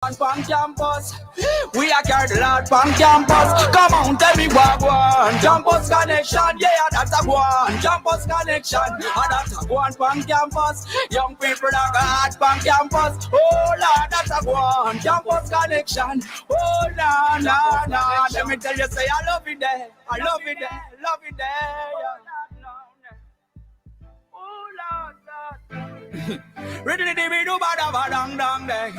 On campus, we are carried a lot on campus. Come on, tell me what one. Campus connection, yeah, that's a one. Campus connection, and that's a one on campus. Young people are hot on campus. Oh Lord, that's a one. Campus connection. Oh no. Let me tell you, say I love it there. I love it there. Love it there. Yeah. Oh Lord. Ready to do bada dang dang.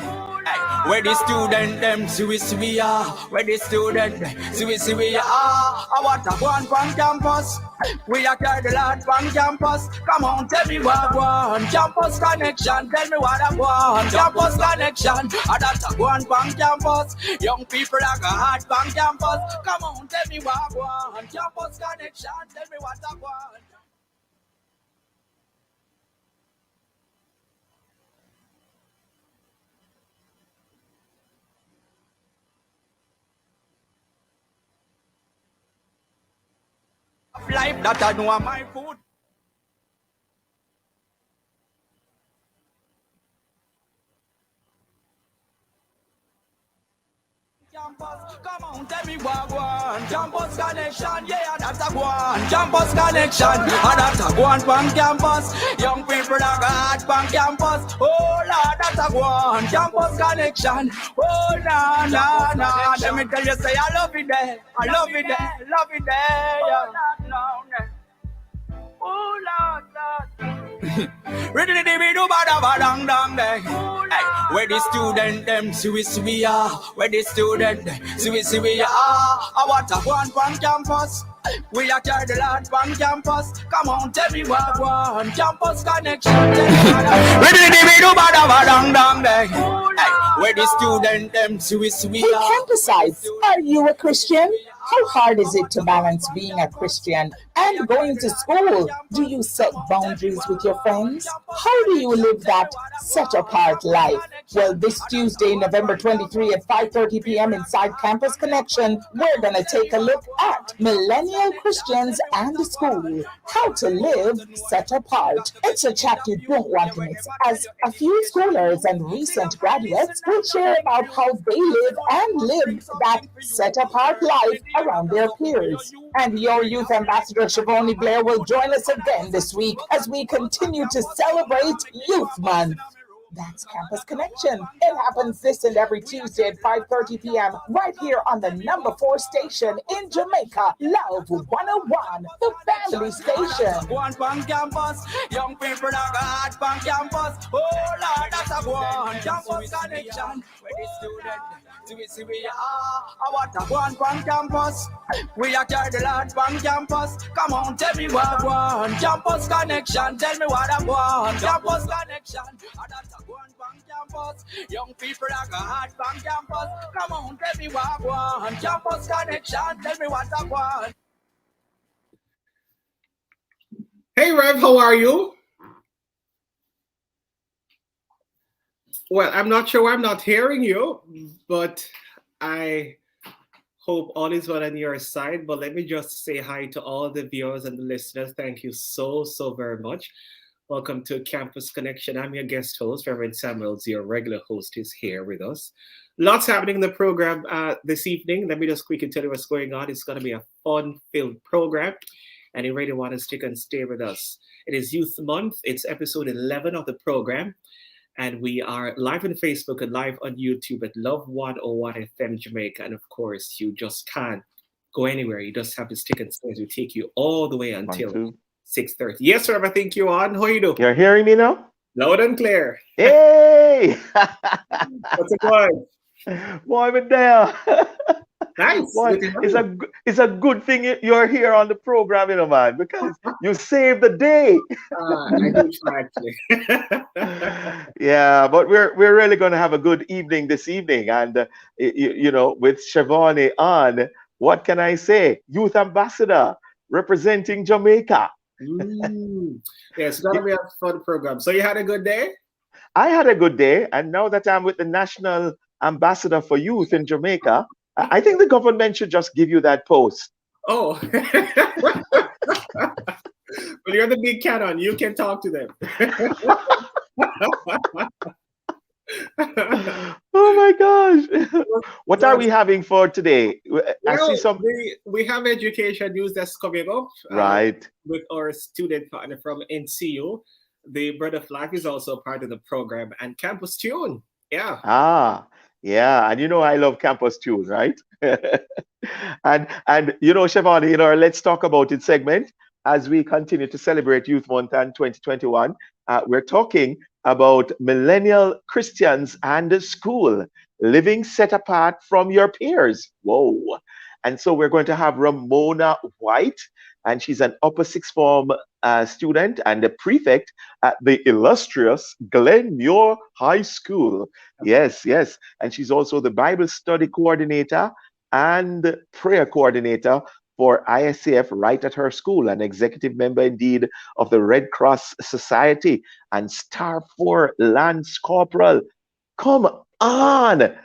Hey, where the student them see we are. Where the student see we are. I want a one from campus. We are carried a lot from campus. Come on, tell me what one. Campus connection. Tell me what I want. Campus connection. I that's a one from campus. Young people are hard from campus. Come on, tell me what one. Campus connection. Tell me what I want. Life that I know my food. Campus, come on, tell me what one. Campus connection, yeah, that's a one. Campus connection, and that's a one from campus. Young people are hard from campus. Oh Lord, that's a one. Campus connection. Oh no. Let me tell you, say I love it there. I love it there. Love it there. Yeah. Oh Lord. Ready to do bada dang dang. Hey, where the student them see we are. Where the student see we are. I want a one from campus. We are carried a lot from campus. Come on, tell me what one. Campus connection. Ready to do bada dang dang. Hey, where the student them see we Hey, are. Campusites, are you a Christian? How hard is it to balance being a Christian and going to school? Do you set boundaries with your friends? How do you live that set-apart life? Well, this Tuesday, November 23 at 5:30 p.m. inside Campus Connection, we're going to take a look at Millennial Christians and School, how to live set apart. It's a chat you don't want to miss, as a few scholars and recent graduates will share about how they live and live that set-apart life around their peers. And your youth ambassador, Siobhan Blair, will join us again this week as we continue to celebrate Youth Month. That's Campus Connection. It happens this and every Tuesday at 5:30 p.m. right here on the number 4 station in Jamaica, Love 101, the family station. One from campus, young people are hard from campus. Oh Lord, that's a one. Campus connection. Where the student see we are. I want a one from campus. We are carried a lot from campus. Come on, tell me what one. Campus connection. Tell me what I want. Campus connection. That's a one from campus. Young people are hard from campus. Come on, tell me what one. Campus connection. Tell me what I want. Hey Rev, how are you? Well, I'm not sure why I'm not hearing you, but I hope all is well on your side. But let me just say hi to all the viewers and the listeners. Thank you so very much. Welcome to Campus Connection. I'm your guest host, Reverend Samuels. Your regular host is here with us. Lots happening in the program this evening. Let me just quickly tell you what's going on. It's going to be a fun-filled program, and you really want to stick and stay with us. It is Youth Month. It's episode 11 of the program, and we are live on Facebook and live on YouTube at Love 101 FM Jamaica. And of course, you just can't go anywhere. You just have to stick and stay as we take you all the way until 6:30. Yes, sir. I think you're on. How are you doing? You're hearing me now? Loud and clear. Hey! What's it going? Boy, I'm there. Nice. Boy, it's a good thing you're here on the program, you know, man, because you saved the day. I do try, actually. Yeah, but we're really going to have a good evening this evening, and you know, with Siobhan on, what can I say? Youth Ambassador representing Jamaica. Yeah, it's going to be a fun program. So you had a good day? I had a good day, and now that I'm with the National Ambassador for Youth in Jamaica, I think the government should just give you that post. Oh. Well, you're the big cat on. You can talk to them. Oh my gosh. What are we having for today? I see Well, some. we have education news that's coming up Right. with our student partner from NCU. The Bread of Life is also part of the program, and Campus Tune. Yeah. Ah, yeah. And you know I love campus tunes, right? And you know, Siobhan, in our Let's Talk About It segment, as we continue to celebrate Youth Month and 2021, we're talking about millennial Christians and the school living set apart from your peers. Whoa. And so we're going to have Ramona White, and she's an upper sixth form student and the prefect at the illustrious Glenmuir High School. Yes, yes. And she's also the Bible study coordinator and prayer coordinator for ISCF right at her school, an executive member indeed of the Red Cross Society and Star 4 Lance Corporal. Come on.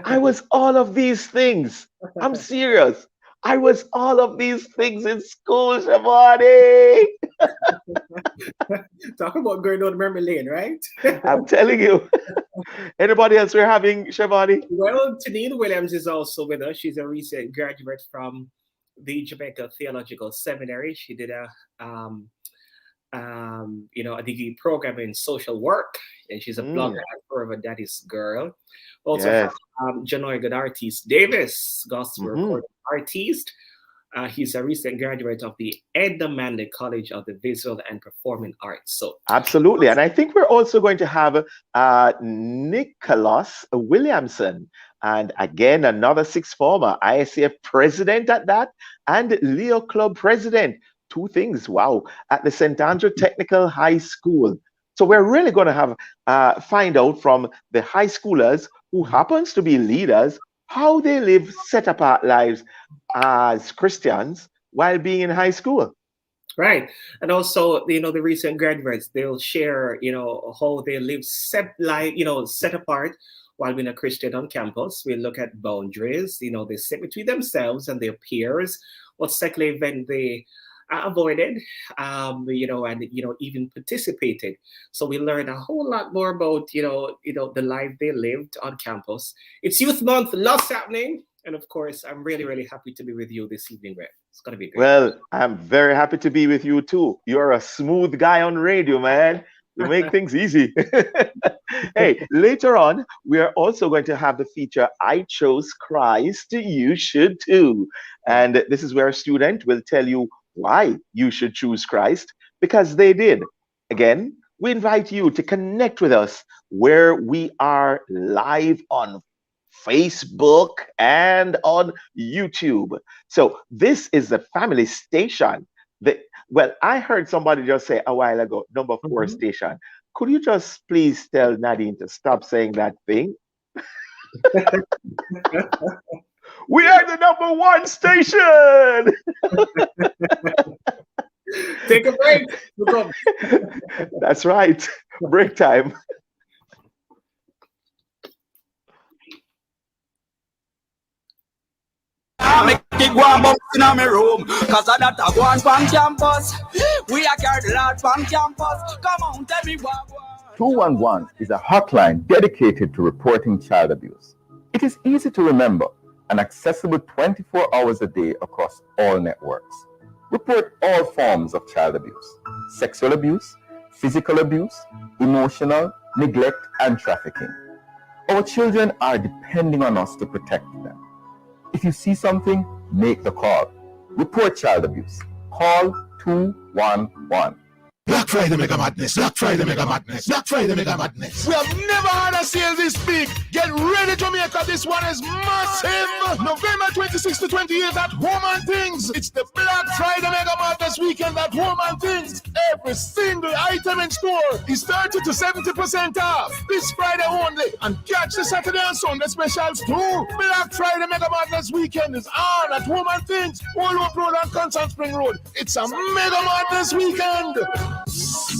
I was all of these things. I'm serious. I was all of these things in school, Shavani. Talk about going down memory lane, right? I'm telling you. Anybody else we're having, Shavani? Well, Tanine Williams is also with us. She's a recent graduate from the Jamaica Theological Seminary. She did a degree program in social work, and she's a blogger and forever daddy's girl. Also, Yes. Janoy Godartis Davis, gospel recording artist. He's a recent graduate of the Edna Manley College of the Visual and Performing Arts. So Absolutely. And I think we're also going to have Nicholas Williamson. And again, another sixth former ISCF president at that, and Leo Club president. Two things, wow, at the St. Andrew Technical High School. So we're really going to have find out from the high schoolers who happens to be leaders how they live set apart lives as Christians while being in high school. right, and also the recent graduates, they'll share how they live set apart while being a Christian on campus. We look at boundaries, they set between themselves and their peers, what secular event they avoided, and even participated. So we learn a whole lot more about the life they lived on campus. It's Youth Month, lots happening, and of course, I'm really, really happy to be with you this evening, Red. It's gonna be great. Well, I'm very happy to be with you too. You're a smooth guy on radio, man. You make things easy. Hey, later on, we are also going to have the feature I Chose Christ, You Should Too. And this is where a student will tell you why you should choose Christ, because they did. Again, we invite you to connect with us where we are live on Facebook and on YouTube. So this is the family station. Well, I heard somebody just say a while ago, number 4 station. Could you just please tell Nadine to stop saying that thing? We are the number 1 station. Take a break. That's right. Break time. Make it go and bounce in my room, cause I that a go on from campus. We are carried a lot from campus. Come on, tell me what. 211 is a hotline dedicated to reporting child abuse. It is easy to remember and accessible 24 hours a day across all networks. Report all forms of child abuse: sexual abuse, physical abuse, emotional, neglect, and trafficking. Our children are depending on us to protect them. If you see something, make the call. Report child abuse. Call 211. Black Friday Mega Madness, Black Friday Mega Madness, Black Friday Mega Madness. We have never had a sale this big. Get ready, Jamaica. This one is massive. November 26th to 28th at Home and Things. It's the Black Friday Mega Madness weekend at Home and Things. Every single item in store is 30 to 70% off this Friday only. And catch the Saturday and Sunday specials too. Black Friday Mega Madness weekend is on at Home and Things, Old Road and Constant Spring Road. It's a Mega Madness weekend.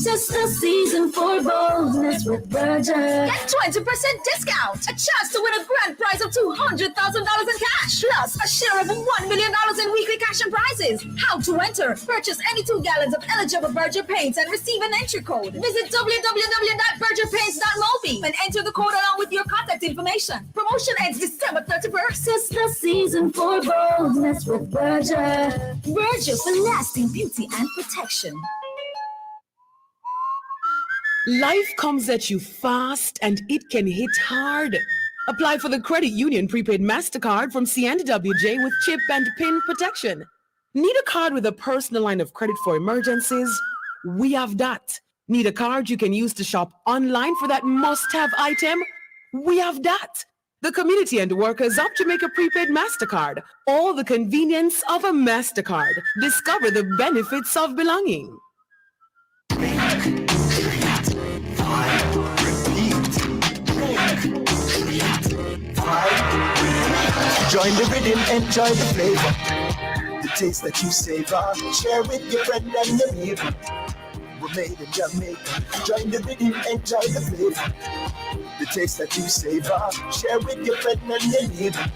Just the season for boldness with Berger. Get 20% discount. A chance to win a grand prize of $200,000 in cash. Plus a share of $1 million in weekly cash and prizes. How to enter? Purchase any 2 gallons of eligible Berger paints and receive an entry code. Visit www.bergerpaints.mobi and enter the code along with your contact information. Promotion ends December 31st. Just the season for boldness with Berger. Berger for lasting beauty and protection. Life comes at you fast and it can hit hard. Apply for the Credit Union Prepaid MasterCard from C&WJ with chip and PIN protection. Need a card with a personal line of credit for emergencies? We have that. Need a card you can use to shop online for that must-have item? We have that. The Community and Workers of Jamaica Prepaid MasterCard. All the convenience of a MasterCard. Discover the benefits of belonging. Join the rhythm, enjoy the flavor. The taste that you savor. Share with your friend and your neighbor. We're made in Jamaica. Join the rhythm, enjoy the flavor. The taste that you savor. Share with your friend and your neighbor.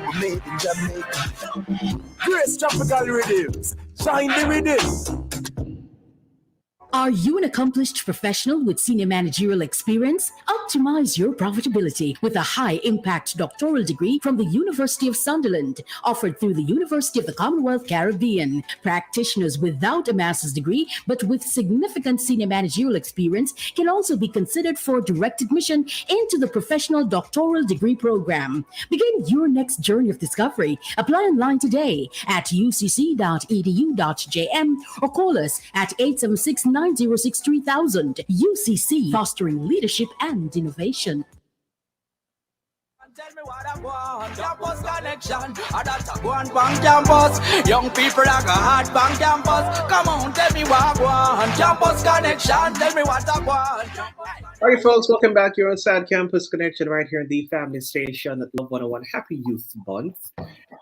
We're made in Jamaica. Grace Tropical Rhythms. Join the rhythm. Are you an accomplished professional with senior managerial experience? Optimize your profitability with a high-impact doctoral degree from the University of Sunderland, offered through the University of the Commonwealth Caribbean. Practitioners without a master's degree but with significant senior managerial experience can also be considered for direct admission into the professional doctoral degree program. Begin your next journey of discovery. Apply online today at ucc.edu.jm or call us at 876-906-3000. UCC, fostering leadership and innovation. Tell me what I want, campus connection. That's a go on bank campus. Young people are got hard bank campus. Come on, tell me what I want, campus connection. Tell me what I want. All right, folks, welcome back. You're on Sad Campus Connection right here in the family station at Love 101. Happy Youth Month.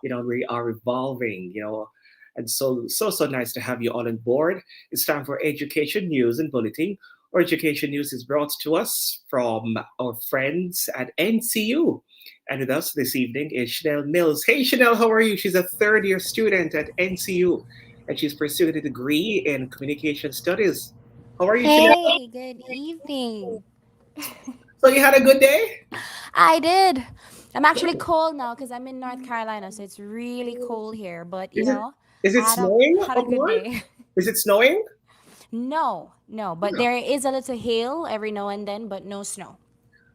You know, we are evolving, you know, and so nice to have you all on board. It's time for education news and bulletin. Our education news is brought to us from our friends at NCU. And with us this evening is Chanel Mills. Hey, Chanel, how are you? She's a third-year student at NCU, and she's pursuing a degree in communication studies. How are you, Chanel? Hey, good evening. So you had a good day? I did. I'm actually cold now because I'm in North Carolina, so it's really cold here. But, Is it snowing? Had a good day. Is it snowing? No, but there is a little hail every now and then, but no snow.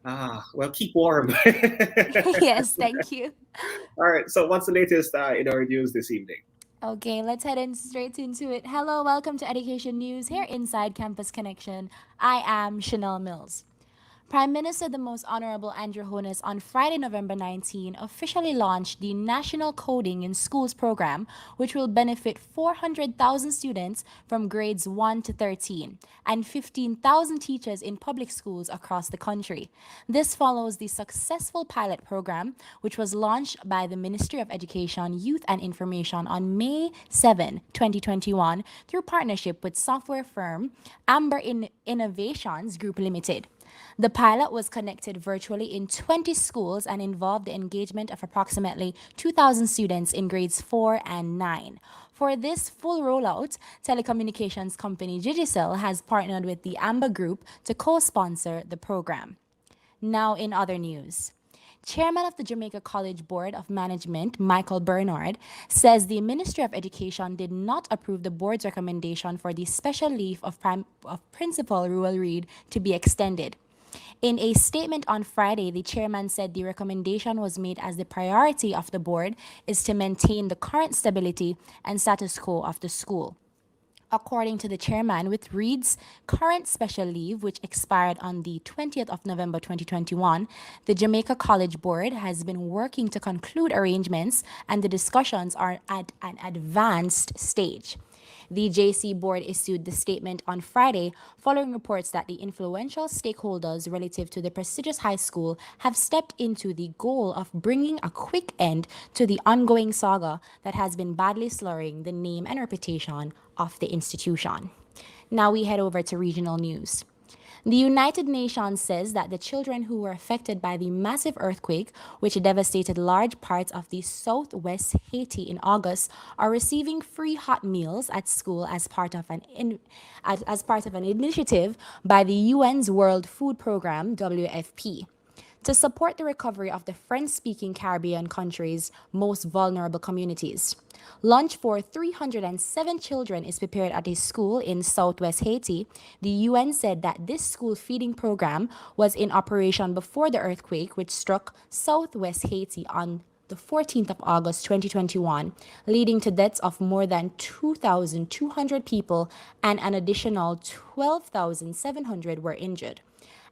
Ah, well, keep warm. Yes, thank you. All right, so what's the latest in our news this evening? Okay, let's head straight into it. Hello, welcome to Education News here inside Campus Connection. I am Chanel Mills. Prime Minister the Most Honorable Andrew Holness on Friday, November 19, officially launched the National Coding in Schools program, which will benefit 400,000 students from grades 1 to 13 and 15,000 teachers in public schools across the country. This follows the successful pilot program, which was launched by the Ministry of Education, Youth and Information on May 7, 2021, through partnership with software firm Amber Innovations Group Limited. The pilot was connected virtually in 20 schools and involved the engagement of approximately 2,000 students in grades 4 and 9. For this full rollout, telecommunications company Digicel has partnered with the Amber Group to co-sponsor the program. Now in other news. Chairman of the Jamaica College Board of Management, Michael Bernard, says the Ministry of Education did not approve the board's recommendation for the special leave of Principal Ruel Reid to be extended. In a statement on Friday, the chairman said the recommendation was made as the priority of the board is to maintain the current stability and status quo of the school. According to the chairman, with Reid's current special leave, which expired on the 20th of November 2021, the Jamaica College Board has been working to conclude arrangements and the discussions are at an advanced stage. The JC board issued the statement on Friday following reports that the influential stakeholders relative to the prestigious high school have stepped into the goal of bringing a quick end to the ongoing saga that has been badly slurring the name and reputation of the institution. Now we head over to regional news. The United Nations says that the children who were affected by the massive earthquake, which devastated large parts of the southwest Haiti in August, are receiving free hot meals at school as part of an initiative by the UN's World Food Programme (WFP) to support the recovery of the French speaking Caribbean countries' most vulnerable communities. Lunch for 307 children is prepared at a school in southwest Haiti. The UN said that this school feeding program was in operation before the earthquake, which struck southwest Haiti on the 14th of August 2021, leading to deaths of more than 2,200 people and an additional 12,700 were injured,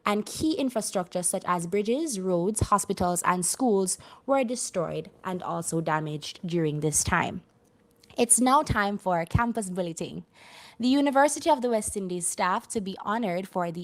and key infrastructure such as bridges, roads, hospitals, and schools were destroyed and also damaged during this time. It's now time for campus bulletin. The University of the West Indies staff to be honored for an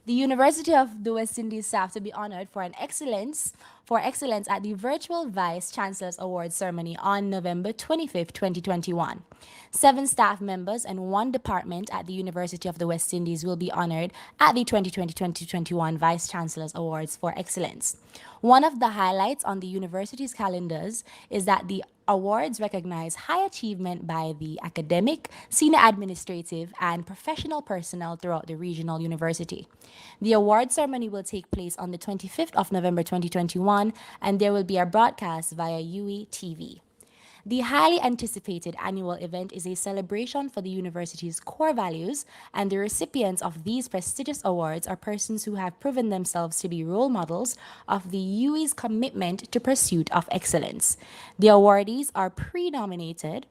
the University of the West Indies staff to be honored for excellence at the virtual Vice Chancellor's Awards ceremony on November 25th, 2021. 7 staff members and 1 department at the University of the West Indies will be honored at the 2020-2021 Vice Chancellor's Awards for Excellence. One of the highlights on the university's calendars is that the awards recognize high achievement by the academic, senior administrative, and professional personnel throughout the regional university. The award ceremony will take place on the 25th of November 2021, and there will be a broadcast via UE TV. The highly anticipated annual event is a celebration for the university's core values, and the recipients of these prestigious awards are persons who have proven themselves to be role models of the UE's commitment to pursuit of excellence. The awardees are peer nominated,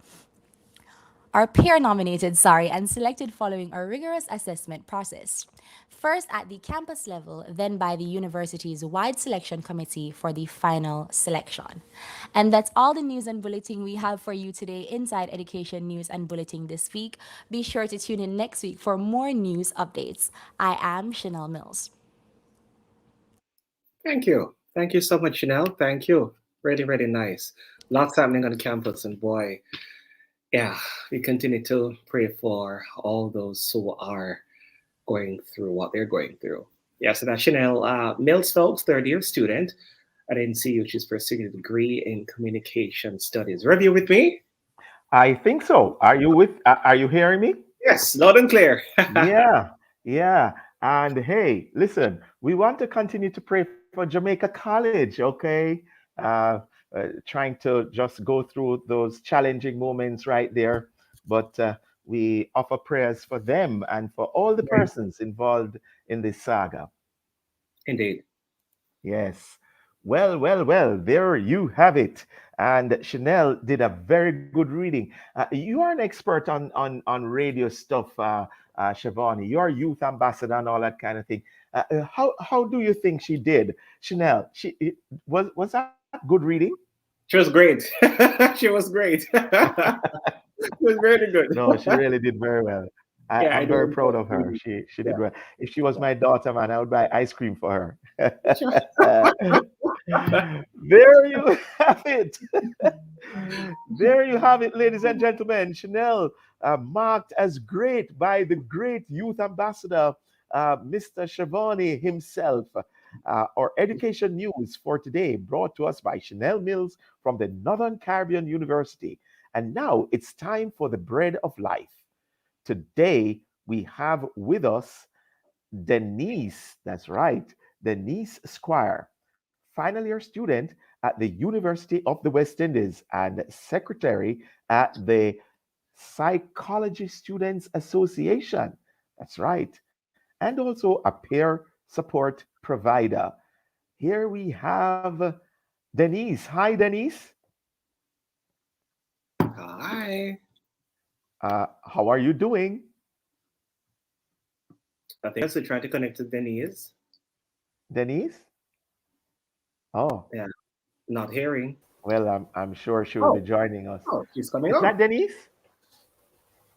and selected following a rigorous assessment process. First at the campus level, then by the university's wide selection committee for the final selection. And that's all the news and bulletin we have for you today inside Education News and Bulletin this week. Be sure to tune in next week for more news updates. I am Chanel Mills. Thank you. Thank you so much, Chanel. Thank you. Really, really nice. Lots happening on campus, and boy, yeah, we continue to pray for all those who are going through what they're going through. Yeah, so that's Chanel Mills, folks, third year student at NCU. She's pursuing a degree in communication studies. Review with me? I think so. Are you hearing me? Yes, loud and clear. Yeah. And hey, listen, we want to continue to pray for Jamaica College, okay? Trying to just go through those challenging moments right there. But we offer prayers for them and for all the persons involved in this saga. Indeed. Yes. Well, there you have it. And Chanel did a very good reading. You are an expert on radio stuff, Shivani. You're a youth ambassador and all that kind of thing. How do you think she did? Chanel, was that good reading? She was great. She was great. She was really good. No, she really did very well. I'm very proud of her. She did well. If she was my daughter, man, I would buy ice cream for her. There you have it. There you have it, ladies and gentlemen. Chanel, marked as great by the great youth ambassador, Mr. Shivani himself. Our education news for today brought to us by Chanel Mills from the Northern Caribbean University. And now it's time for the bread of life. Today, we have with us Denise, that's right, Denise Squire, final year student at the University of the West Indies and secretary at the Psychology Students Association. That's right. And also a peer support provider. Here we have Denise. Hi, Denise. Hi. How are you doing? I think I should try to connect to Denise. Denise? Oh. Yeah, not hearing. Well, I'm sure she will be joining us. Oh, she's coming Is up. that Denise?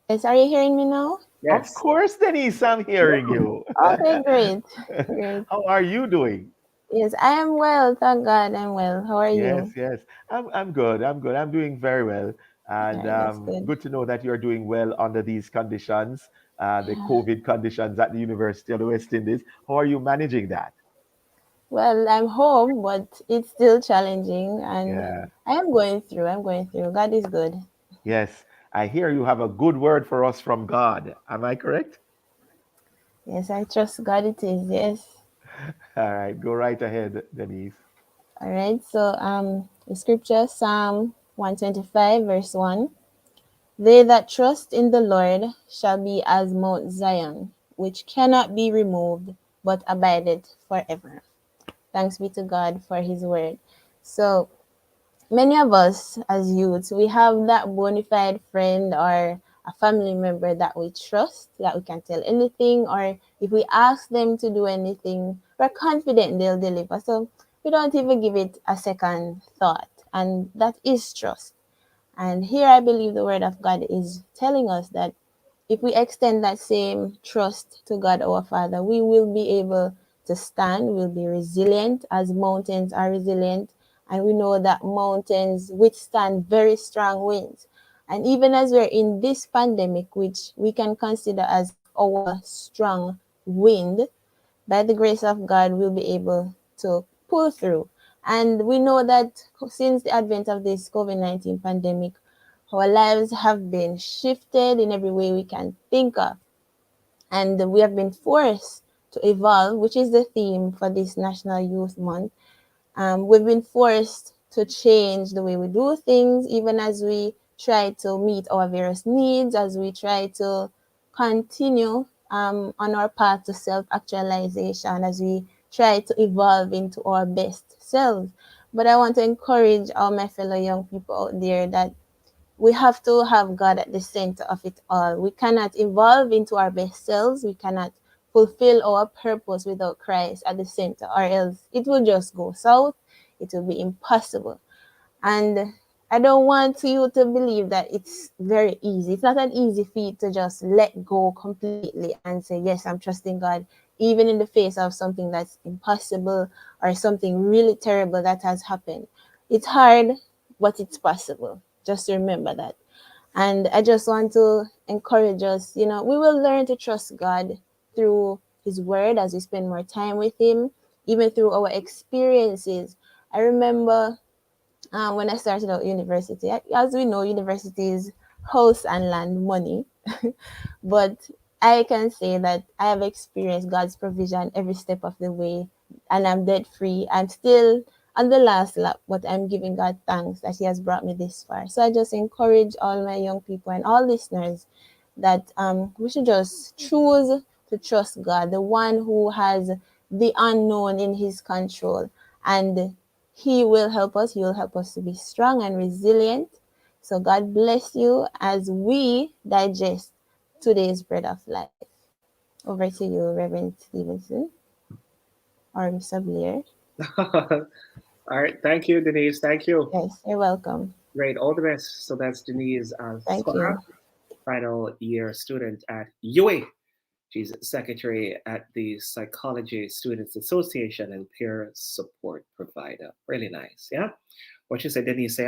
Yes, are you hearing me now? Yes. Of course, Denise, I'm hearing you. Okay, great. Great. How are you doing? Yes, I am well. Thank God I'm well. How are Yes, you? yes. I'm good. I'm good. I'm doing very well. And All right, that's good. good to know that you're doing well under these conditions, the Yeah. COVID conditions at the University of the West Indies. How are you managing that? Well, I'm home, but it's still challenging, and Yeah. I am going through. I'm going through. God is good. Yes. I hear you have a good word for us from God. Am I correct? Yes, I trust God. It is. Yes. All right. Go right ahead, Denise. All right. So, the scripture, Psalm 125, verse 1. They that trust in the Lord shall be as Mount Zion, which cannot be removed, but abideth forever. Thanks be to God for his word. So, many of us as youths, we have that bona fide friend or a family member that we trust, that we can tell anything, or if we ask them to do anything, we're confident they'll deliver. So we don't even give it a second thought. And that is trust. And here I believe the word of God is telling us that if we extend that same trust to God our Father, we will be able to stand, we'll be resilient as mountains are resilient. And we know that mountains withstand very strong winds. And even as we're in this pandemic, which we can consider as our strong wind, by the grace of God, we'll be able to pull through. And we know that since the advent of this COVID-19 pandemic, our lives have been shifted in every way we can think of. And we have been forced to evolve, which is the theme for this National Youth Month. We've been forced to change the way we do things, even as we try to meet our various needs, as we try to continue on our path to self-actualization, as we try to evolve into our best selves. But I want to encourage all my fellow young people out there that we have to have God at the center of it all. We cannot evolve into our best selves. We cannot fulfill our purpose without Christ at the center, or else it will just go south. It will be impossible. And I don't want you to believe that it's very easy. It's not an easy feat to just let go completely and say, yes, I'm trusting God, even in the face of something that's impossible or something really terrible that has happened. It's hard, but it's possible. Just remember that. And I just want to encourage us, we will learn to trust God through his word as we spend more time with him, even through our experiences. I remember when I started out university, as we know, university is house and land money. But I can say that I have experienced God's provision every step of the way, and I'm debt free. I'm still on the last lap, but I'm giving God thanks that he has brought me this far. So I just encourage all my young people and all listeners that we should just choose to trust God, the one who has the unknown in his control. And he will help us. He will help us to be strong and resilient. So God bless you as we digest today's bread of life. Over to you, Reverend Stevenson or Mr. Blair. All right. Thank you, Denise. Thank you. Yes, you're welcome. Great. All the best. So that's Denise Thank you. final year student at UA. She's secretary at the Psychology Students Association and peer support provider. Really nice. Yeah. What you said, Denise, say,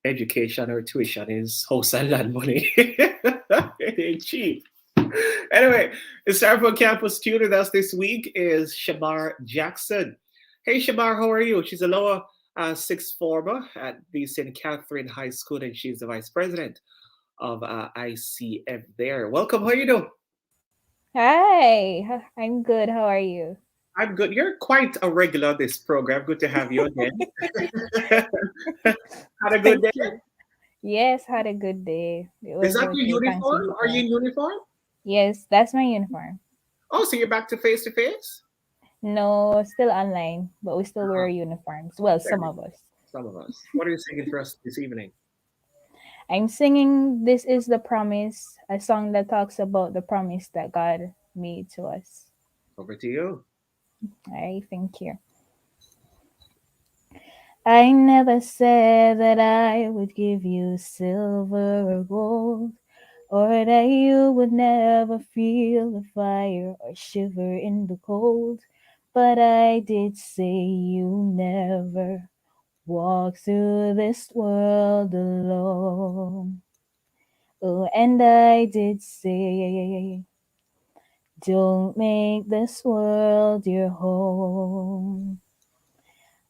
education or tuition is house and land money. It ain't cheap. Anyway, it's time for campus tutor with us this week is Shamar Jackson. Hey, Shamar, how are you? She's a lower sixth former at the St. Catherine High School, and she's the vice president of ICF there. Welcome. How are you doing? Hi, I'm good. How are you? I'm good. You're quite a regular on this program. Good to have you again. Had a good Thank day? you. Yes, had a good day. It Is was that your okay. Thanks uniform? for Are you in asking. uniform? Yes, that's my uniform. Oh, so you're back to face to face? No, still online, but we still wear uniforms. Well, some of us. Some of us. What are you singing for us this evening? I'm singing This Is the Promise, a song that talks about the promise that God made to us. Over to you. I thank you. I never said that I would give you silver or gold, or that you would never feel the fire or shiver in the cold. But I did say you never walk through this world alone. Oh, and I did say, don't make this world your home.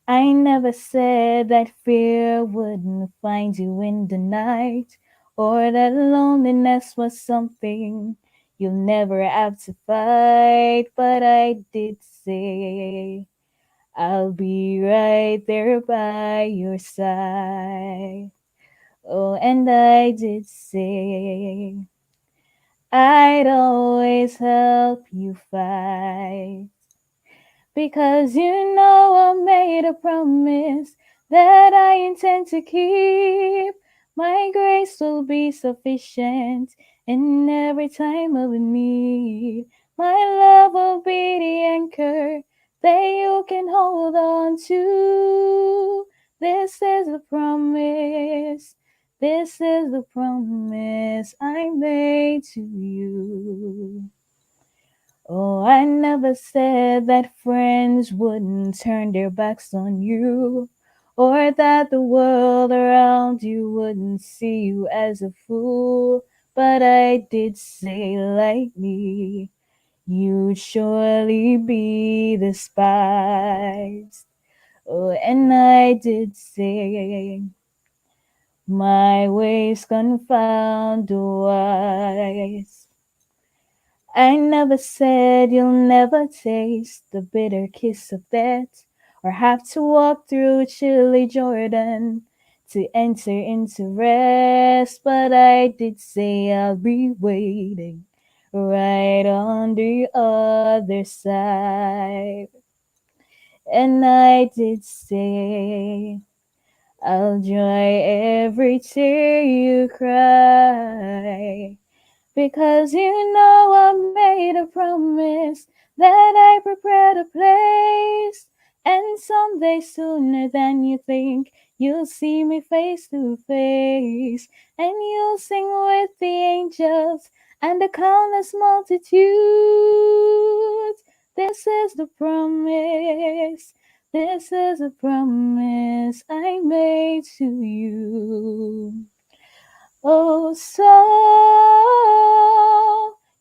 I never said that fear wouldn't find you in the night, or that loneliness was something you'll never have to fight. But I did say, I'll be right there by your side. Oh, and I did say, I'd always help you fight. Because you know I made a promise that I intend to keep. My grace will be sufficient in every time of need. My love will be the anchor that you can hold on to. This is the promise. This is the promise I made to you. Oh, I never said that friends wouldn't turn their backs on you, or that the world around you wouldn't see you as a fool. But I did say, like me, you'd surely be despised. Oh, and I did say, my ways confound the wise. I never said you'll never taste the bitter kiss of death, or have to walk through chilly Jordan to enter into rest. But I did say I'll be waiting right on the other side. And I did say I'll dry every tear you cry. Because you know I made a promise that I prepared a place. And someday, sooner than you think, you'll see me face to face. And you'll sing with the angels and the countless multitudes. This is the promise. This is a promise I made to you. Oh, so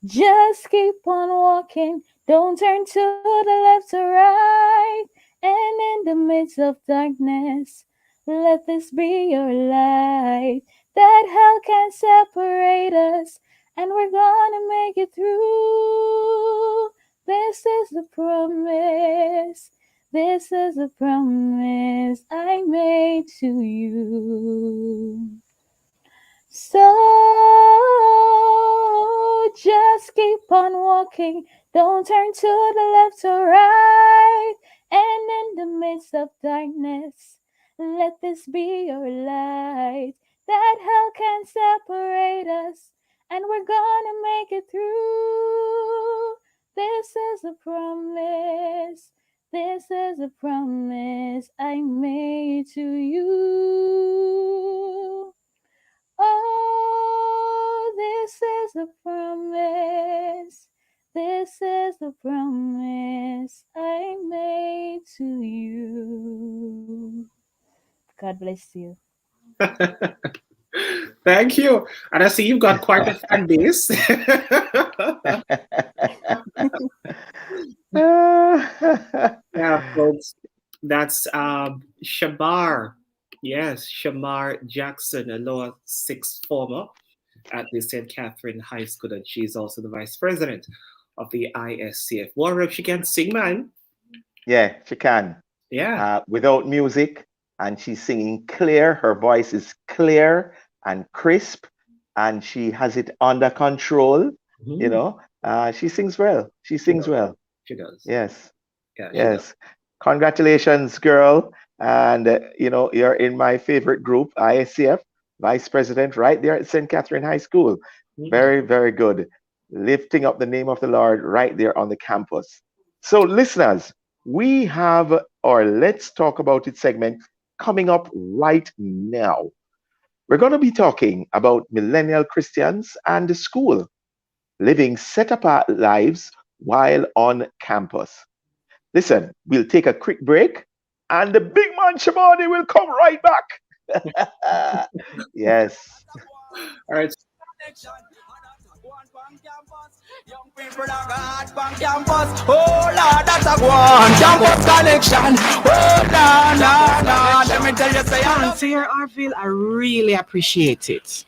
just keep on walking. Don't turn to the left or right. And in the midst of darkness, let this be your light. That hell can't separate us, and we're gonna make it through. This is the promise. This is the promise I made to you. So just keep on walking. Don't turn to the left or right. And in the midst of darkness, let this be your light. That hell can't separate us, and we're gonna make it through. This is a promise. This is a promise I made to you. Oh, this is the promise. This is the promise I made to you. God bless you. Thank you. And I see you've got quite a fan base. Yeah, folks. That's Shamar. Yes, Shamar Jackson, a lower sixth former at the St. Catherine High School, and she's also the vice president of the ISCF. Wonder if she can sing, man. Yeah, she can. Yeah. Without music, and she's singing clear. Her voice is clear and crisp, and she has it under control. Mhm. You know, she sings well. She sings well. She does. Yes. Yeah, she Yes. does. Congratulations, girl. And you're in my favorite group, ISCF, vice president, right there at St. Catherine High School. Mhm. Very, very good. Lifting up the name of the Lord right there on the campus. So, listeners, we have our Let's Talk About It segment coming up right now. We're going to be talking about millennial Christians and the school, living set apart lives while on campus. Listen, we'll take a quick break, And the big man Shimoni will come right back. Yes. All right. Young people are God from campus. Oh Lord, that's a one campus connection. Oh no. Let me tell you, say Fancy your Arville, I really appreciate it.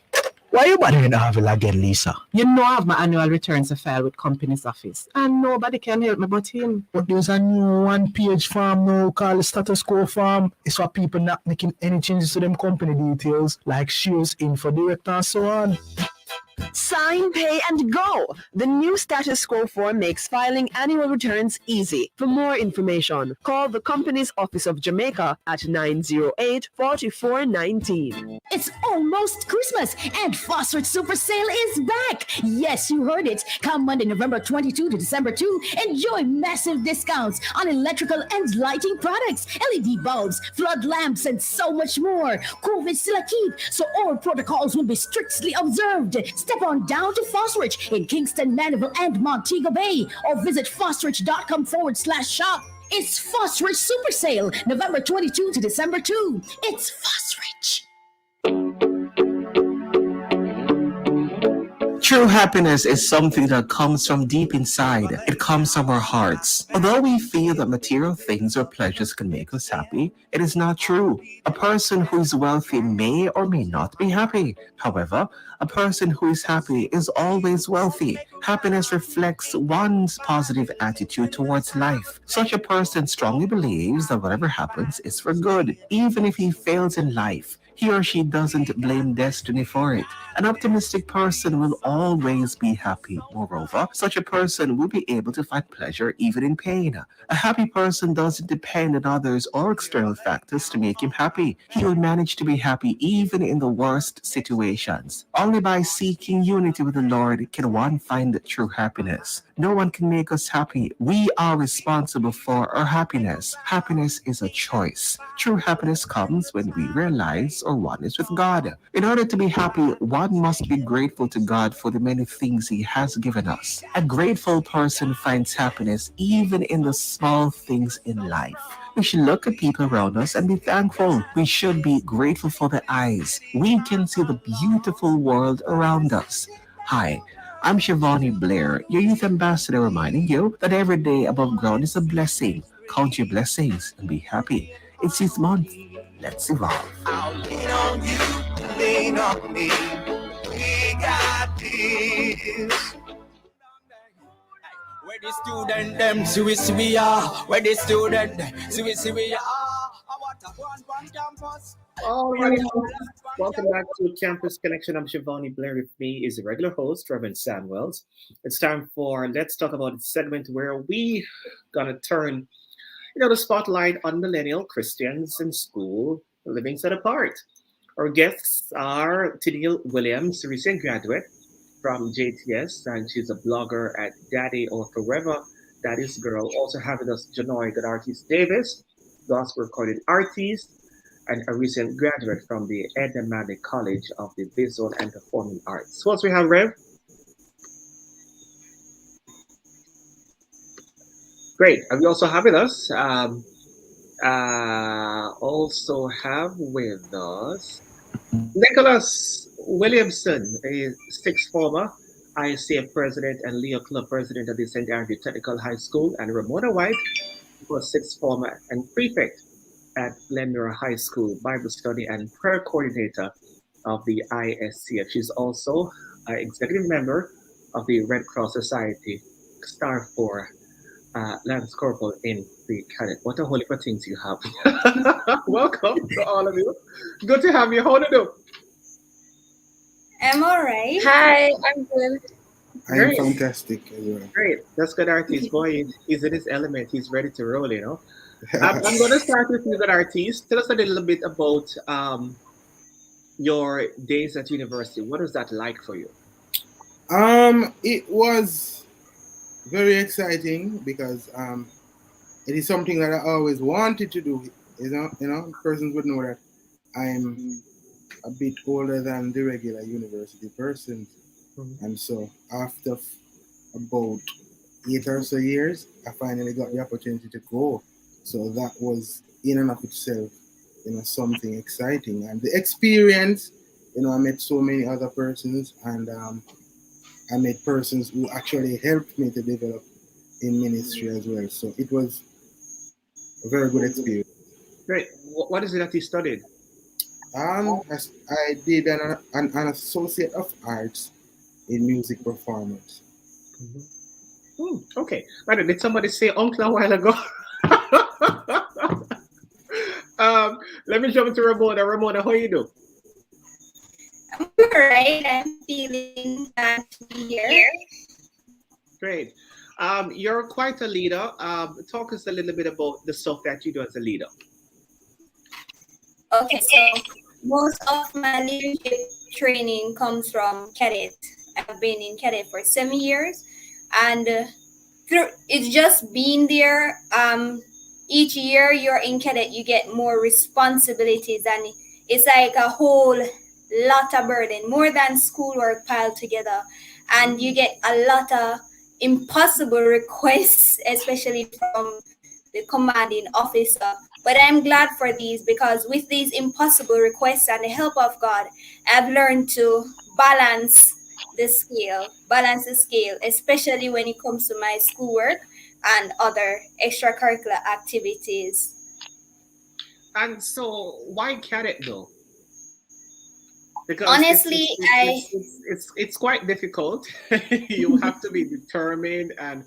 Why you bothering Harville again, Lisa? You know I have my annual returns to file with Companies Office, and nobody can help me but him. But there's a new one-page form now called the status quo form. It's for people not making any changes to them company details, like shares, info, director, and so on. Sign, pay, and go! The new status quo form makes filing annual returns easy. For more information, call the Company's Office of Jamaica at 908-4419. It's almost Christmas and Phosphorus Super Sale is back. Yes, you heard it. Come Monday, November 22 to December 2, enjoy massive discounts on electrical and lighting products, LED bulbs, flood lamps, and so much more. COVID still a keep, so all protocols will be strictly observed. Step on down to Phosphorus in Kingston, Mandeville, and Montego Bay, or visit phosphorus.com/shop. It's Phosphorus Super Sale, November 22 to December 2. It's Phosphorus. True happiness is something that comes from deep inside. It comes from our hearts. Although we feel that material things or pleasures can make us happy, it is not true. A person who is wealthy may or may not be happy. However, a person who is happy is always wealthy. Happiness reflects one's positive attitude towards life. Such a person strongly believes that whatever happens is for good. Even if he fails in life, he or she doesn't blame destiny for it. An optimistic person will always be happy. Moreover, such a person will be able to find pleasure even in pain. A happy person doesn't depend on others or external factors to make him happy. He will manage to be happy even in the worst situations. Only by seeking unity with the Lord can one find true happiness. No one can make us happy. We are responsible for our happiness. Happiness is a choice. True happiness comes when we realize our oneness with God. In order to be happy, one must be grateful to God for the many things He has given us. A grateful person finds happiness even in the small things in life. We should look at people around us and be thankful. We should be grateful for the eyes. We can see the beautiful world around us. Hi, I'm Shivani Blair, your youth ambassador, reminding you that every day above ground is a blessing. Count your blessings and be happy. It's Youth Month. Let's evolve. I'll lean on you, lean on me. We got this. Where the student them see we are. Where the student see we are. I want to go on campus. All right. Welcome back to Campus Connection. I'm Shivani Blair. With me is the regular host, Reverend Sam Wells. It's time for Let's Talk About It segment where we gonna turn the spotlight on millennial Christians in school living set apart. Our guests are Tennille Williams, a recent graduate from JTS, and she's a blogger at Daddy or Forever Daddy's Girl. Also having us Janoy Godartis Davis, gospel recording artist, and a recent graduate from the Edna Manley College of the Visual and Performing Arts. So, we have Rev. Great. And we also have with us, Nicholas Williamson, a sixth former ICF president and Leo Club president of the St. Andrew Technical High School, and Ramona White, who was sixth former and prefect at Glenmore High School, Bible study and prayer coordinator of the ISCF. She's also an executive member of the Red Cross Society, Star 4 Lance Corporal in the cadet. What a whole heap of things you have. Welcome to all of you. Good to have you. How do you do? I'm all right. Hi, I'm good. I'm fantastic as well. Great. That's good artist. Boy, he's in his element. He's ready to roll, you know. I'm going to start with you, good artist. Tell us a little bit about your days at university. What was that like for you? It was very exciting because it is something that I always wanted to do. You know, persons would know that I'm a bit older than the regular university person, and so after about 8 or so years, I finally got the opportunity to go. So that was in and of itself, something exciting. And the experience, I met so many other persons, and I met persons who actually helped me to develop in ministry as well. So it was a very good experience. Great. What is it that you studied? I did an associate of arts in music performance. Okay. Right. Did somebody say uncle a while ago? Let me jump to Ramona. Ramona, how you do? I'm alright. I'm feeling glad to be here. Great. You're quite a leader. Talk us a little bit about the stuff that you do as a leader. Okay, so most of my leadership training comes from cadet. I've been in cadet for 7 years, and through it's just being there. Each year you're in cadet, you get more responsibilities, and it's like a whole lot of burden, more than schoolwork piled together, and you get a lot of impossible requests, especially from the commanding officer. But I'm glad for these, because with these impossible requests and the help of God, I've learned to balance the scale, especially when it comes to my schoolwork and other extracurricular activities. And so, why cadet though? Because Honestly, it's quite difficult. You have to be determined and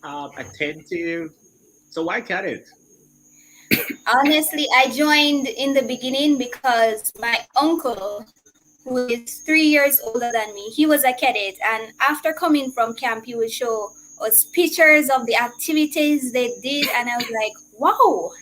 attentive. So why cadet? Honestly, I joined in the beginning because my uncle, who is 3 years older than me, he was a cadet. And after coming from camp, he would show us pictures of the activities they did. And I was like, wow,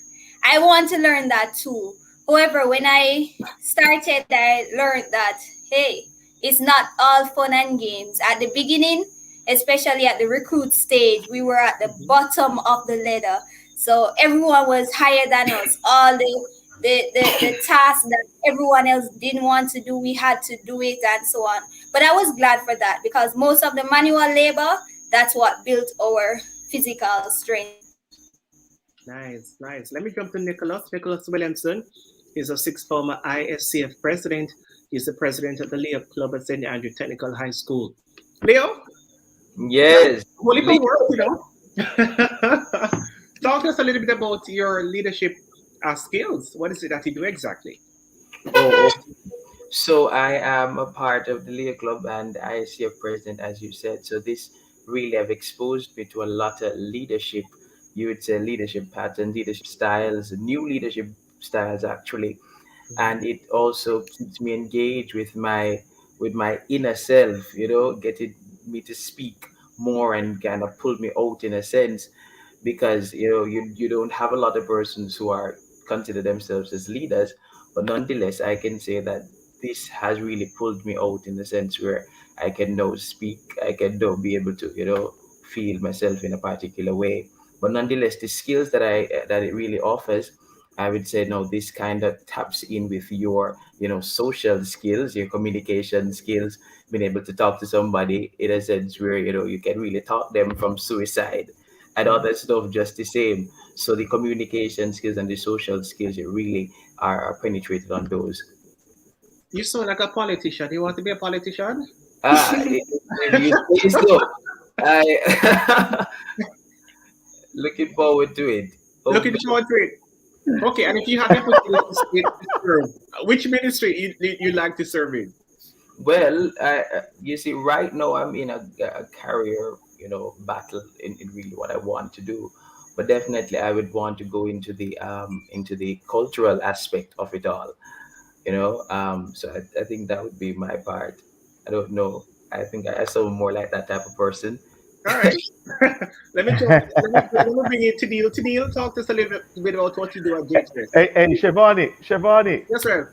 I want to learn that too. However, when I started, I learned that, hey, it's not all fun and games. At the beginning, especially at the recruit stage, we were at the bottom of the ladder. So everyone was higher than us. All the tasks that everyone else didn't want to do, we had to do it, and so on. But I was glad for that, because most of the manual labor, that's what built our physical strength. Nice, nice. Let me jump to Nicholas. Nicholas Williamson. He's a sixth former ISCF president. He's the president of the Leo Club at St. Andrew Technical High School. Leo? Yes. Holy work, Talk to us a little bit about your leadership skills. What is it that you do exactly? Oh, so I am a part of the Leo Club and ICF president, as you said. So this really have exposed me to a lot of leadership, you would say leadership patterns, leadership styles, new leadership styles actually. And it also keeps me engaged with my inner self, getting me to speak more and kind of pull me out in a sense, because you don't have a lot of persons who are consider themselves as leaders, but nonetheless I can say that this has really pulled me out in the sense where I can now speak, I can now be able to feel myself in a particular way. But nonetheless, the skills that it really offers, I would say no, this kind of taps in with your social skills, your communication skills, being able to talk to somebody in a sense where you can really talk them from suicide and other stuff just the same. So the communication skills and the social skills, you really are penetrated on those. You sound like a politician. You want to be a politician? If you say so. I looking forward to it. Looking forward to it. Okay, and if you have the opportunity to serve, which ministry you like to serve in? Well, you see, right now I'm in a career, battle in really what I want to do. But definitely, I would want to go into the cultural aspect of it all. So I think that would be my part. I don't know. I think I sound more like that type of person. All right. let me bring it to Neil. To Neil, talk to us a little bit about what you do at JTS. Hey, Shivani. Yes, sir.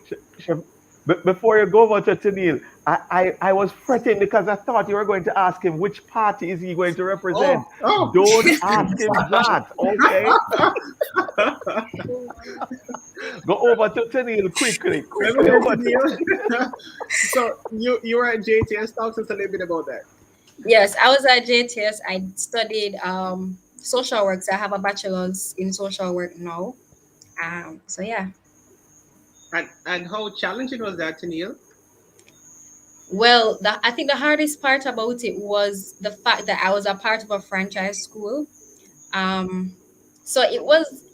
Before you go over to Tanil, I was fretting because I thought you were going to ask him which party is he going to represent. Oh. Don't ask him that, okay? Go over to Tanil quickly. So you were at JTS. Talk to us a little bit about that. Yes, I was at JTS. I studied social work. So I have a bachelor's in social work now. So yeah. And how challenging was that, Neil? Well, I think the hardest part about it was the fact that I was a part of a franchise school. Um, so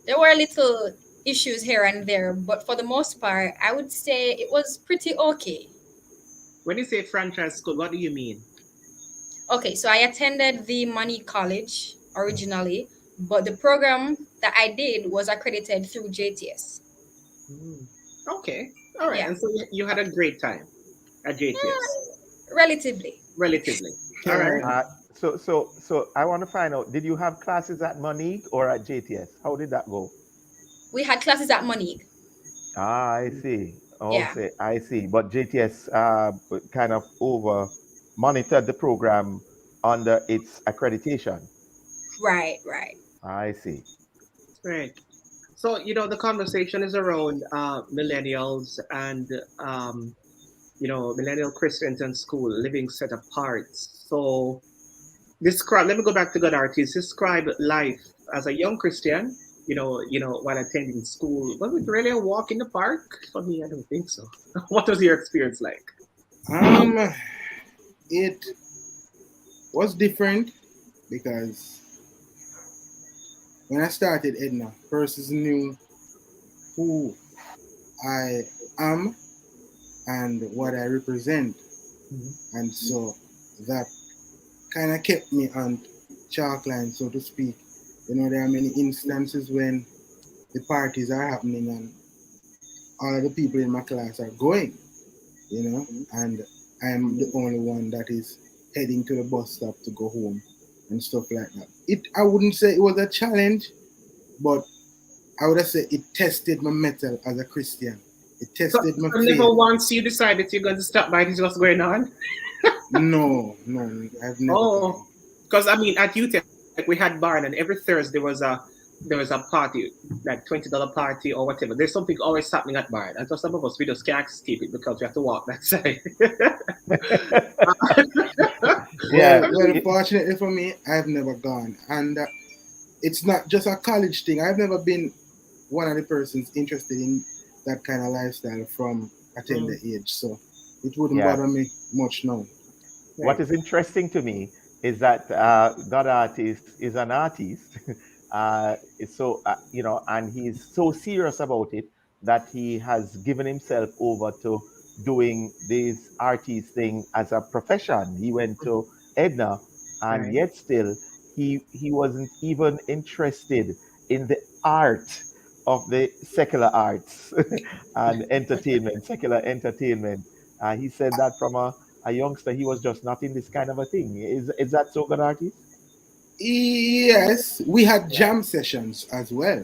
there were little issues here and there, but for the most part, I would say it was pretty okay. When you say franchise school, what do you mean? Okay, so I attended the Money College originally, but the program that I did was accredited through JTS. Okay, all right. Yeah. And so you had a great time at JTS. Relatively. Relatively. All right. So I want to find out, did you have classes at Monique or at JTS? How did that go? We had classes at Monique. Ah, I see. Yeah. Okay, I see. But JTS kind of over monitored the program under its accreditation. Right, right. I see. Right. So, the conversation is around millennials and, millennial Christians and school living set apart. So, let me go back to God artists. Describe life as a young Christian, while attending school. Was it really a walk in the park? For me, I don't think so. What was your experience like? It was different because when I started Edna, persons knew who I am and what I represent. And so that kind of kept me on chalk line, so to speak. There are many instances when the parties are happening and all of the people in my class are going, and I'm the only one that is heading to the bus stop to go home and stuff like that. I wouldn't say it was a challenge, but I would have said it tested my mettle as a Christian. It tested my faith. Never once you decided you're going to stop by to see what's going on? No, I've never. Oh, because at UTEC we had barn, and every Thursday there was a party, like $20 party or whatever. There's something always happening at barn, and so some of us we just can't escape it because we have to walk that side. Well, fortunately for me, I've never gone, and it's not just a college thing. I've never been one of the persons interested in that kind of lifestyle from a tender age, so it wouldn't bother me much now. What is interesting to me is that God Artist is an artist. And he's so serious about it that he has given himself over to doing this artist thing as a profession. He went to Edna, and yet still he wasn't even interested in the art of the secular arts and entertainment, secular entertainment. He said that from a youngster, he was just not in this kind of a thing. Is that so, good artist? Yes, we had jam sessions as well.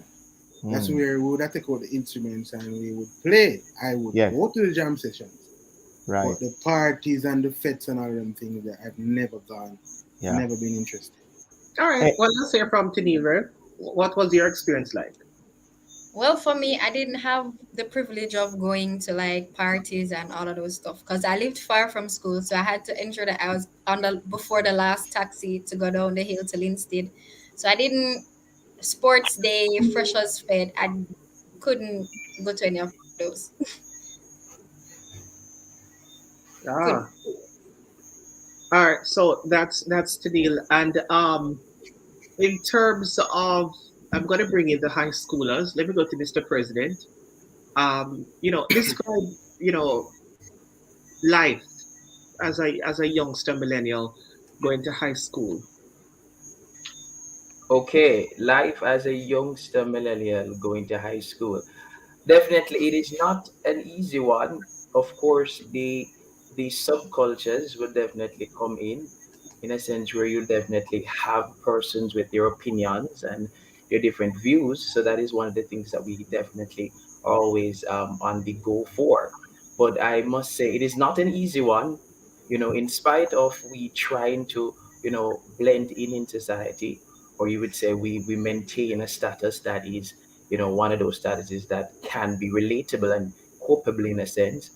That's where we would have to take out the instruments and we would play. I would go to the jam sessions. Right. But the parties and the fetes and all them things that I've never gone. Never been interested. All right. Well, let's hear from Teneva. What was your experience like? Well, for me, I didn't have the privilege of going to like parties and all of those stuff because I lived far from school. So I had to ensure that I was before the last taxi to go down the hill to Linstead. So I didn't sports day, freshers fed. I couldn't go to any of those. All right. So that's the deal. And in terms of, I'm going to bring in the high schoolers. Let me go to Mr. President. Describe, life as a youngster millennial going to high school. Okay, life as a youngster millennial going to high school. Definitely, it is not an easy one. Of course, the subcultures will definitely come in a sense where you definitely have persons with their opinions and their different views. So that is one of the things that we definitely are always on the go for. But I must say, it is not an easy one. In spite of we trying to, blend in society, or you would say we maintain a status that is, one of those statuses that can be relatable and copable in a sense.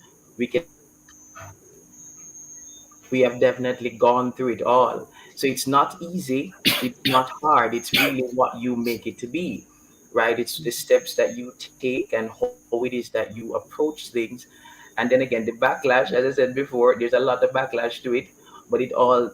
We have definitely gone through it all. So it's not easy, it's not hard, it's really what you make it to be. right? It's the steps that you take and how it is that you approach things. And then again, the backlash, as I said before, there's a lot of backlash to it, but it all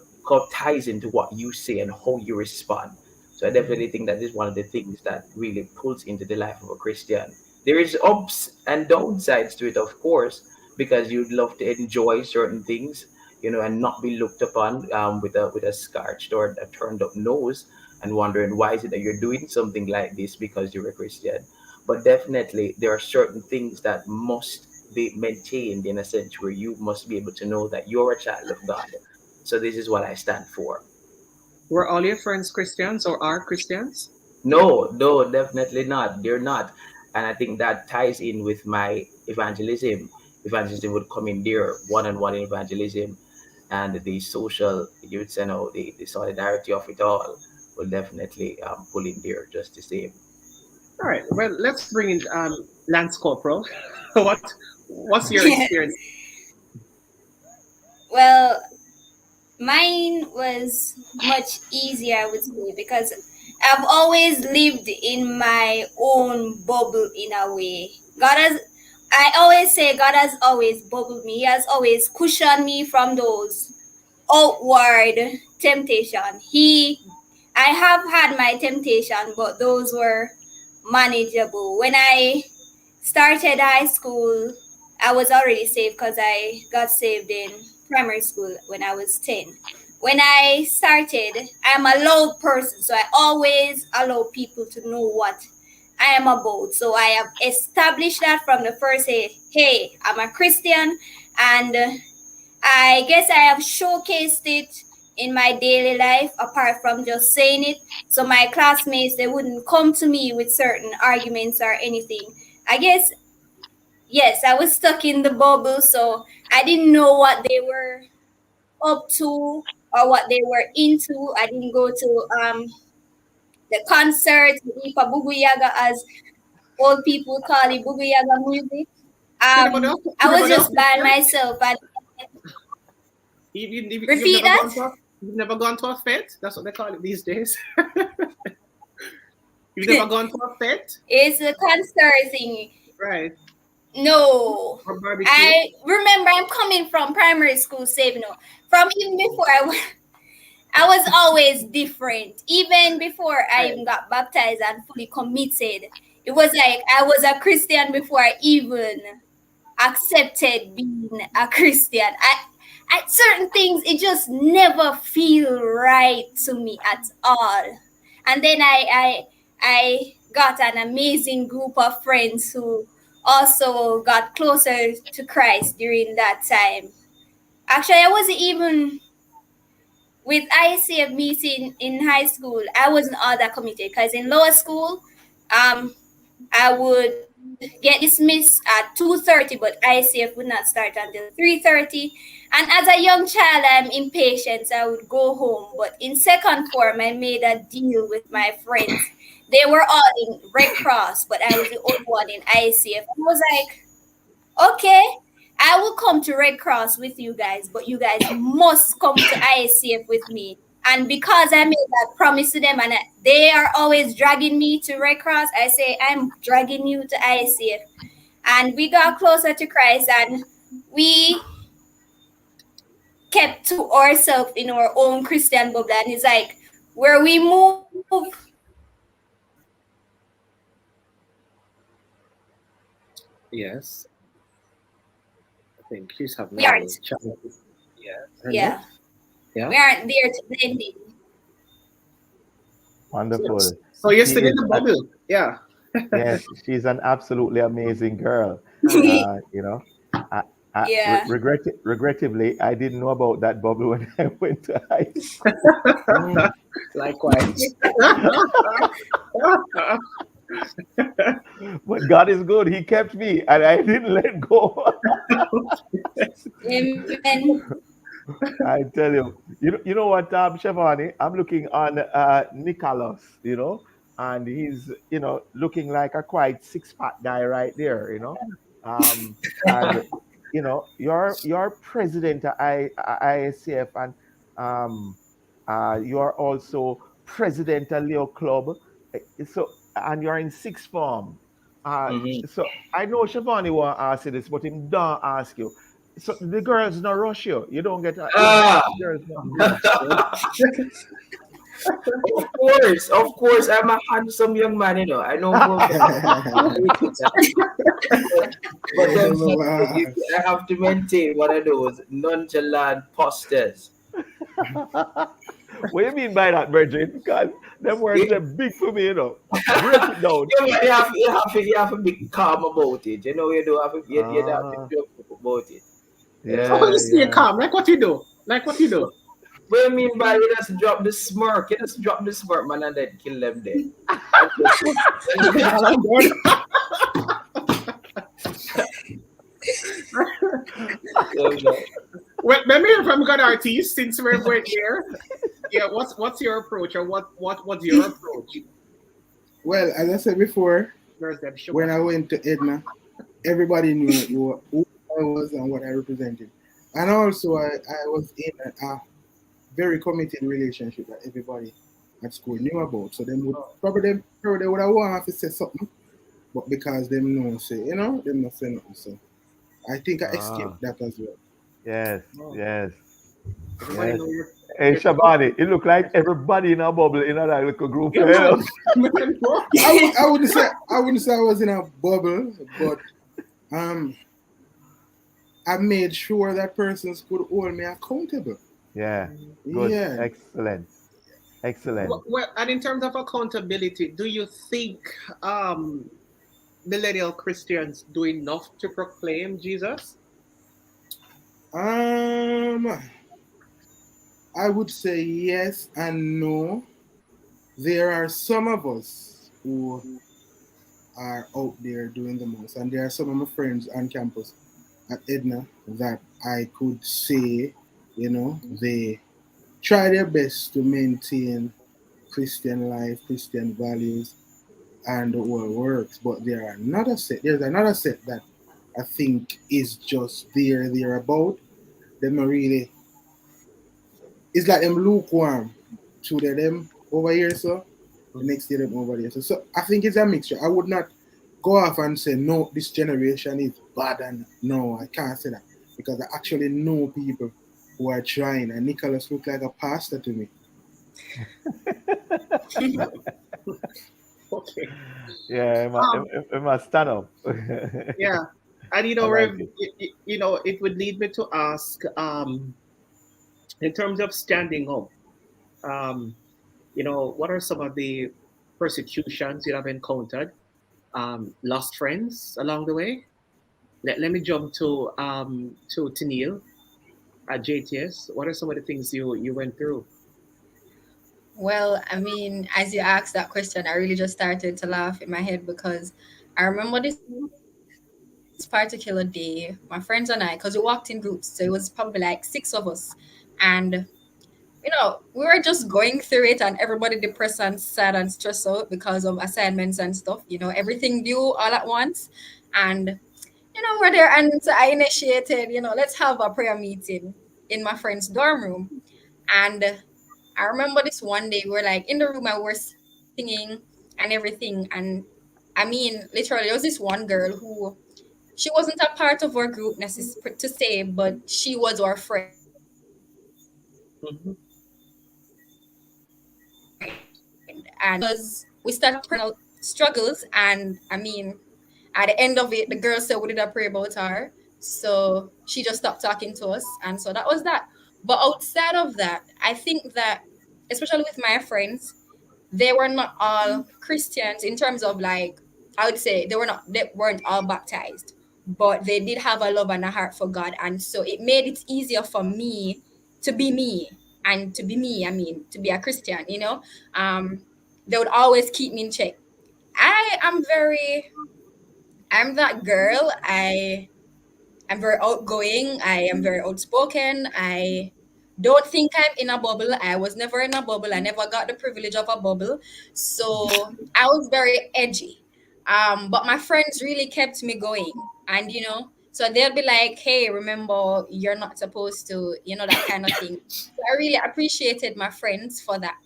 ties into what you say and how you respond. So I definitely think that is one of the things that really pulls into the life of a Christian. There is ups and downsides to it, of course, because you'd love to enjoy certain things, and not be looked upon with a scorched or a turned up nose, and wondering why is it that you're doing something like this because you're a Christian. But definitely, there are certain things that must be maintained in a sense where you must be able to know that you're a child of God. So this is what I stand for. Were all your friends Christians or are Christians? No, no, definitely not. They're not. And I think that ties in with my evangelism. Evangelism would come in there, one-on-one evangelism, and the social, you'd say, no, the solidarity of it all will definitely pull in there just the same. All right. Well, let's bring in Lance Corporal. What's your experience? Well, mine was much easier, I would say, because I've always lived in my own bubble in a way. I always say, God has always bubbled me. He has always cushioned me from those outward temptation. I have had my temptation, but those were manageable. When I started high school, I was already saved because I got saved in primary school when I was 10. When I started, I'm a loud person, so I always allow people to know what I am about. So I have established that from the first day. Hey, I'm a Christian, and I guess I have showcased it in my daily life apart from just saying it. So my classmates, they wouldn't come to me with certain arguments or anything. I guess, yes, I was stuck in the bubble, so I didn't know what they were up to or what they were into. I didn't go to the concerts, the Ipa Bubuyaga, as old people call it, Bubuyaga music. I was just by myself. And repeat that? You've never gone to a fete? That's what they call it these days. You've never gone to a fete? It's a concert thing. Right. No. I remember I'm coming from primary school, saving from even before I was always different. Even before I even got baptized and fully committed, it was like I was a Christian before I even accepted being a Christian. I certain things, it just never feel right to me at all. And then I got an amazing group of friends who also got closer to Christ during that time. Actually, I wasn't even with ICF meeting in high school. I wasn't all that committed because in lower school, I would get dismissed at 2:30, but ICF would not start until 3:30. And as a young child, I'm impatient, so I would go home. But in second form, I made a deal with my friends. They were all in Red Cross, but I was the only one in ICF. I was like, okay, I will come to Red Cross with you guys, but you guys must come to ICF with me. And because I made that promise to them and they are always dragging me to Red Cross, I say, I'm dragging you to ICF. And we got closer to Christ and we kept to ourselves in our own Christian bubble. And it's like, where we move. Yes. I think she's having we aren't. challenges. Yeah. Yeah. We aren't there to blend in. Wonderful. So you're still in the bubble. Yeah. Yes, she's an absolutely amazing girl. Yeah. Regrettably, I didn't know about that bubble when I went to high school. Likewise. But God is good. He kept me, and I didn't let go. Amen. I tell you, you know what, Shivani? I'm looking on Nicholas, and he's, looking like a quite six-pack guy right there, and you're president of IACF, and you are also president of Leo Club. So and you're in sixth form. Mhm. So I know Shivani will ask you this, but him don't ask you. So the girls not rush you. You don't get Ah, girls not. of course, I'm a handsome young man, you know. I know for a but then I have to maintain one of those nonchalant postures. What do you mean by that, Virgin? Because them words are big for me, you know. Break it down. You have to be calm about it. You know, you don't have to, you don't have to joke about it. How can Yeah, you stay yeah. calm? Like what you do? Like what you do? What do you mean by you just drop the smirk? You just drop the smirk, man, and then kill them there. Well, let me hear from God artist since we're going here. Yeah, what's your approach, or what's your approach? Well, as I said before, Where's that sugar? when I went to Edna, everybody knew who I was and what I represented. And also, I was in a very committed relationship that everybody at school knew about. So they would probably they would have wanted to say something, but because them know say, them not say nothing. So I think I escaped that as well. Yes, yes, Everybody yes. know you're. Hey, Shabani, it look like everybody in a bubble in that little group. You know? I wouldn't say I was in a bubble, but I made sure that persons could hold me accountable. Yeah, good, Yeah. excellent, excellent. Well, and in terms of accountability, do you think millennial Christians do enough to proclaim Jesus? I would say yes and no. There are some of us who are out there doing the most, and there are some of my friends on campus at Edna that I could say, they try their best to maintain Christian life, Christian values, and the whole works. But there's another set that I think is just there about. Them are really, it's like them lukewarm. To them over here, so the next day them over here. So I think it's a mixture. I would not go off and say no, this generation is bad, and no, I can't say that because I actually know people who are trying, and Nicholas looked like a pastor to me. Okay. Yeah, it must stand up. Yeah, and I like it. it would lead me to ask, in terms of standing up, what are some of the persecutions you have encountered? Lost friends along the way. Let me jump to Neil at JTS. What are some of the things you went through? Well, I mean, as you asked that question, I really just started to laugh in my head because I remember this particular day, my friends and I, because we walked in groups, so it was probably like 6 of us, and we were just going through it, and everybody depressed and sad and stressed out because of assignments and stuff. Everything due all at once, and we're there, and so I initiated, let's have a prayer meeting in my friend's dorm room, and I remember this one day we're like in the room and we're singing and everything. And I mean, literally, there was this one girl who she wasn't a part of our group necessarily to say, but she was our friend. Mm-hmm. And because we started personal struggles, and I mean, at the end of it, the girl said we did a pray about her. So she just stopped talking to us. And so that was that. But outside of that, I think that, especially with my friends, they were not all Christians in terms of like, I would say they weren't all baptized, but they did have a love and a heart for God. And so it made it easier for me to be me. And to be me, I mean, to be a Christian, they would always keep me in check. I'm that girl. I'm very outgoing. I am very outspoken. I don't think I'm in a bubble. I was never in a bubble. I never got the privilege of a bubble. So I was very edgy. But my friends really kept me going. And so they'll be like, hey, remember, you're not supposed to, that kind of thing. So I really appreciated my friends for that.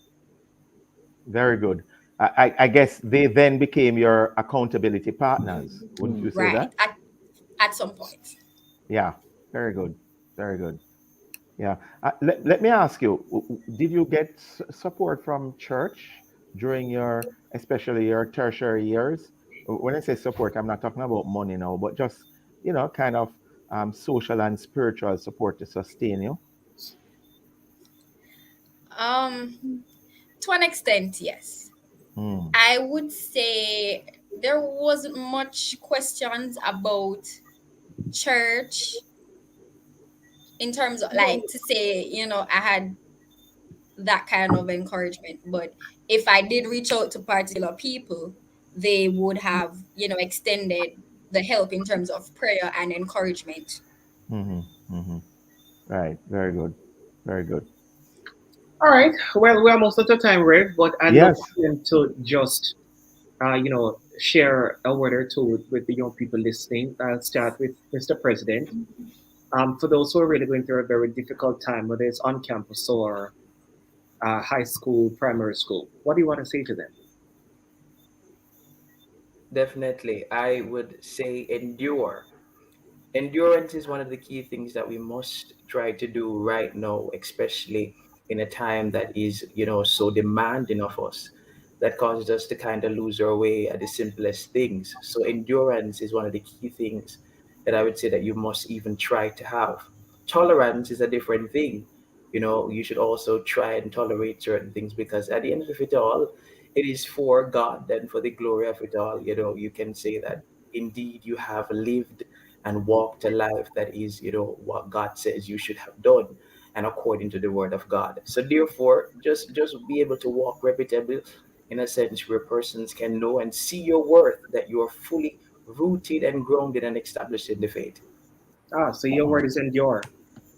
Very good. I guess they then became your accountability partners. Wouldn't you say Right. that? At some point. Yeah, very good. Very good. Yeah. Let me ask you, did you get support from church during your, especially your tertiary years? When I say support, I'm not talking about money now, but just, kind of social and spiritual support to sustain you. Um, to an extent, yes. Mm. I would say there wasn't much questions about church in terms of like to say, I had that kind of encouragement. But if I did reach out to particular people, they would have, extended the help in terms of prayer and encouragement. Mm-hmm. Mm-hmm. Right. Very good. Very good. All right. Well, we're almost out of time, Rev, but I'd love Yes. for them to just, share a word or two with the young people listening. I'll start with Mr. President. For those who are really going through a very difficult time, whether it's on campus or high school, primary school, what do you want to say to them? Definitely, I would say endure. Endurance is one of the key things that we must try to do right now, especially in a time that is, so demanding of us, that causes us to kind of lose our way at the simplest things. So endurance is one of the key things that I would say that you must even try to have. Tolerance is a different thing. You should also try and tolerate certain things, because at the end of it all, it is for God and for the glory of it all. You can say that indeed you have lived and walked a life that is, what God says you should have done and according to the word of God. So therefore, just be able to walk reputable in a sense where persons can know and see your worth, that you are fully rooted and grounded and established in the faith. So your word is endure.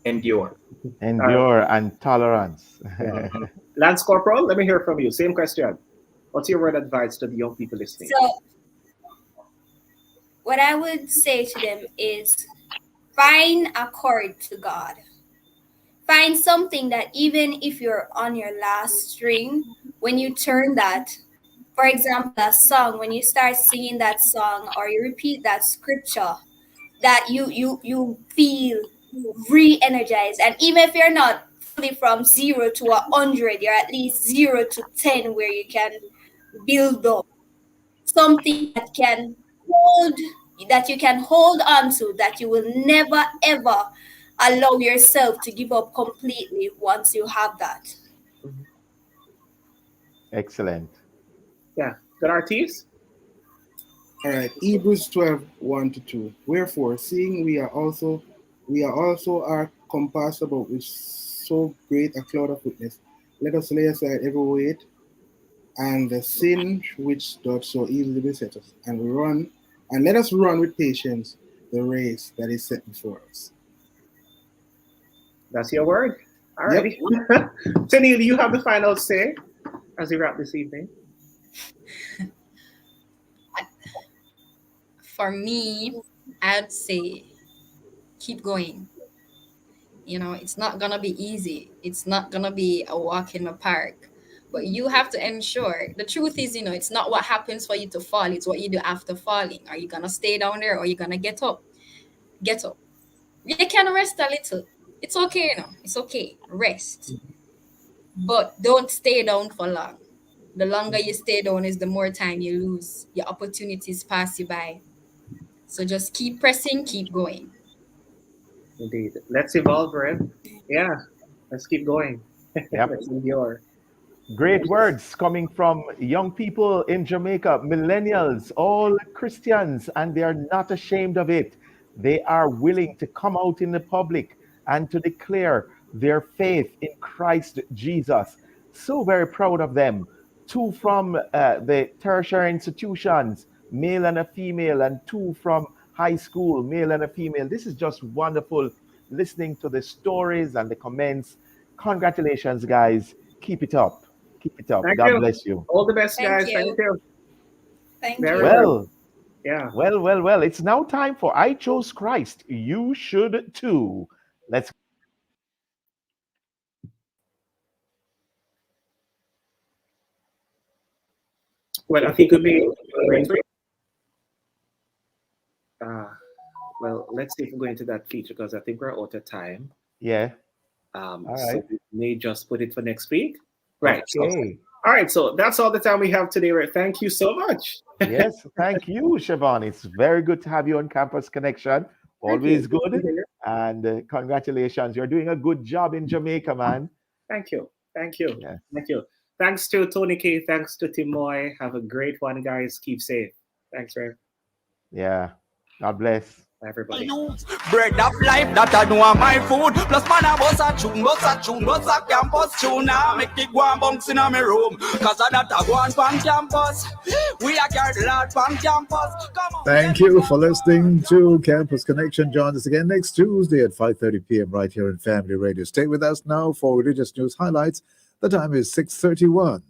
Endure. Endure and tolerance. Yeah. Lance Corporal, let me hear from you. Same question. What's your word advice to the young people listening? So, what I would say to them is find a chord to God. Find something that even if you're on your last string, when you turn that, for example, a song, when you start singing that song or you repeat that scripture, that you feel re-energized. And even if you're not fully from 0 to 100, you're at least 0 to 10, where you can build up something that you can hold on to, that you will never ever allow yourself to give up completely once you have that. Excellent. Yeah. Good artists? All right, Hebrews 12, 1 to 2. Wherefore, seeing we are also are compassed about with so great a cloud of witness, let us lay aside every weight and the sin which doth so easily beset us, and let us run with patience the race that is set before us. That's your word? All Yep. righty. Tennille, you have the final say as we wrap this evening. For me, I'd say keep going. It's not gonna be easy. It's not gonna be a walk in the park. But you have to ensure. The truth is, it's not what happens for you to fall, it's what you do after falling. Are you gonna stay down there or are you gonna get up? Get up. You can rest a little. It's okay, It's okay. Rest. But don't stay down for long. The longer you stay down is the more time you lose. Your opportunities pass you by. So just keep pressing, keep going. Indeed. Let's evolve, Red. Yeah. Let's keep going. Yep. Let's endure. Great words coming from young people in Jamaica, millennials, all Christians, and they are not ashamed of it. They are willing to come out in the public and to declare their faith in Christ Jesus. So very proud of them. Two from the tertiary institutions, male and a female, and two from high school, male and a female. This is just wonderful listening to the stories and the comments. Congratulations, guys. Keep it up. Keep it up. Thank God you. bless you. All the best, Thank guys. Thank you. you. Thank Very you. good. Well, Yeah. well. It's now time for I Chose Christ. You should too. Let's Well, I think we may. Well, let's see if we go into that feature because I think we're out of time. Yeah. So right. we may just put it for next week. Right. Okay. All right. So that's all the time we have today. Right. Thank you so much. Yes. Thank you, Siobhan. It's very good to have you on Campus Connection. Always good. And congratulations. You're doing a good job in Jamaica, man. Thank you. Thank you. Yeah. Thank you. Thanks to Tony K. Thanks to Timoy. Have a great one, guys. Keep safe. Thanks, Ray. Yeah. God bless. Everybody. Bread of life that I know my food. Plus man a bust a campus tune. Now make it go and bounce in my room. Cause I that a go on campus. We are carried a lot on campus. Come on. Thank you for listening to Campus Connection. Join us again next Tuesday at 5:30 p.m. right here in Family Radio. Stay with us now for religious news highlights. The time is 6:31.